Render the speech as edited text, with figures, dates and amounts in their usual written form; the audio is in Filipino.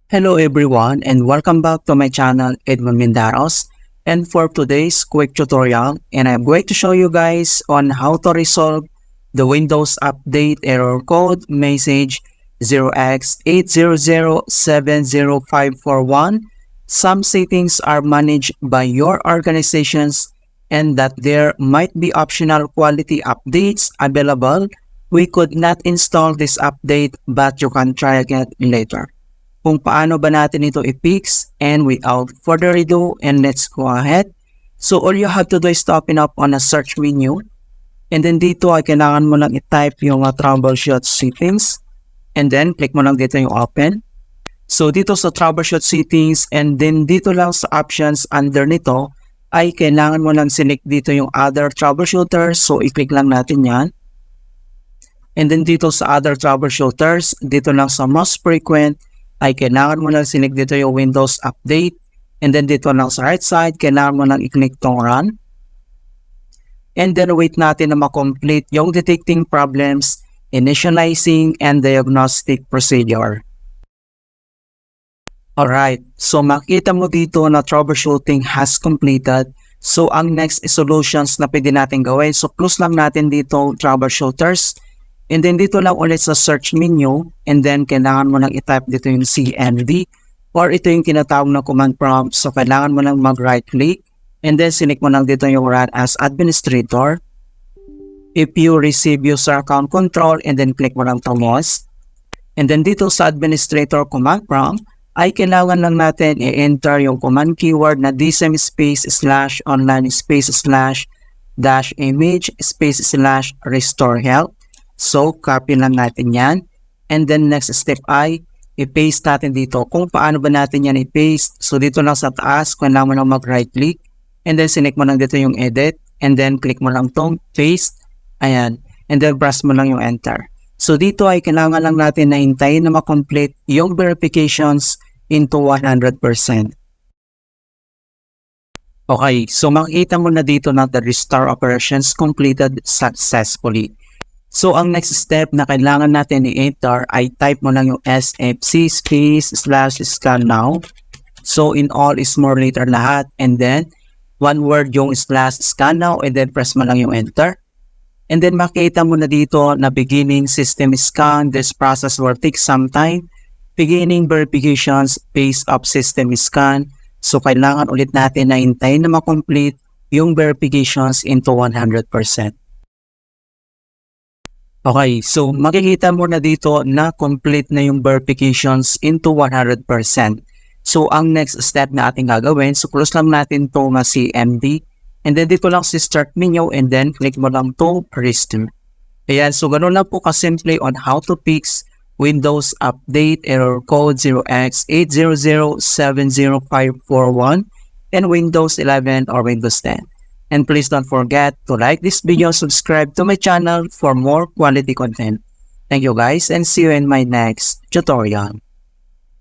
Hello everyone and welcome back to my channel Edmond Mindaros, and for today's quick tutorial, and I'm going to show you guys on how to resolve the Windows Update error code message 0x80070541. Some settings are managed by your organizations and that there might be optional quality updates available. We could not install this update but you can try again later. Kung paano ba natin ito i-fix, and without further ado, and let's go ahead. So all you have to do is to open up on a search menu, and then dito ay kailangan mo lang i-type yung troubleshoot settings, and then click mo lang dito yung open. So dito sa troubleshoot settings, and then dito lang sa options under nito ay kailangan mo lang select dito yung other troubleshooters, so i-click lang natin yan. And then dito sa other troubleshooters, dito lang sa most frequent, ay kailangan mo lang select dito yung Windows Update, and then dito lang sa right side, kailangan mo lang i-click tong run. And then wait natin na ma-complete yung detecting problems, initializing, and diagnostic procedure. Alright, so makita mo dito na troubleshooting has completed. So ang next solutions na pwede natin gawin, so close lang natin dito troubleshooters. And then dito lang ulit sa search menu, and then kailangan mo lang i-type dito yung CMD, or ito yung tinatawag na command prompt. So kailangan mo lang mag-right click, and then select mo lang dito yung run as administrator. If you receive user account control, and then click mo lang to mouse. And then dito sa administrator command prompt, ay kailangan lang natin i-enter yung command keyword na dsm /online /image/restore help. So, copy lang natin yan. And then, next step ay, i-paste natin dito. Kung paano ba natin yan i-paste? So, dito lang sa taas, kailangan mo lang mag-right click. And then, select mo lang dito yung edit. And then, click mo lang itong paste. Ayan. And then, press mo lang yung enter. So, dito ay kailangan lang natin na hintayin na ma-complete yung verifications into 100%. Okay. So, makikita mo na dito na the restore operations completed successfully. So, ang next step na kailangan natin i-enter ay type mo lang yung sfc /scan now. So, in all is more later lahat. And then, one word yung /scan now, and then press mo lang yung enter. And then, makita mo na dito na beginning system scan. This process will take some time. Beginning verifications based of system scan. So, kailangan ulit natin na hintayin na ma-complete yung verifications into 100%. Okay, so makikita mo na dito na complete na yung verifications into 100%. So, ang next step na ating gagawin, so close lang natin to na CMD. And then dito lang si start menu, and then click mo lang to restore. Ayan, so ganoon lang po kasimple on how to fix Windows Update error code 0x80070541 and Windows 11 or Windows 10. And please don't forget to like this video, subscribe to my channel for more quality content. Thank you guys, and see you in my next tutorial.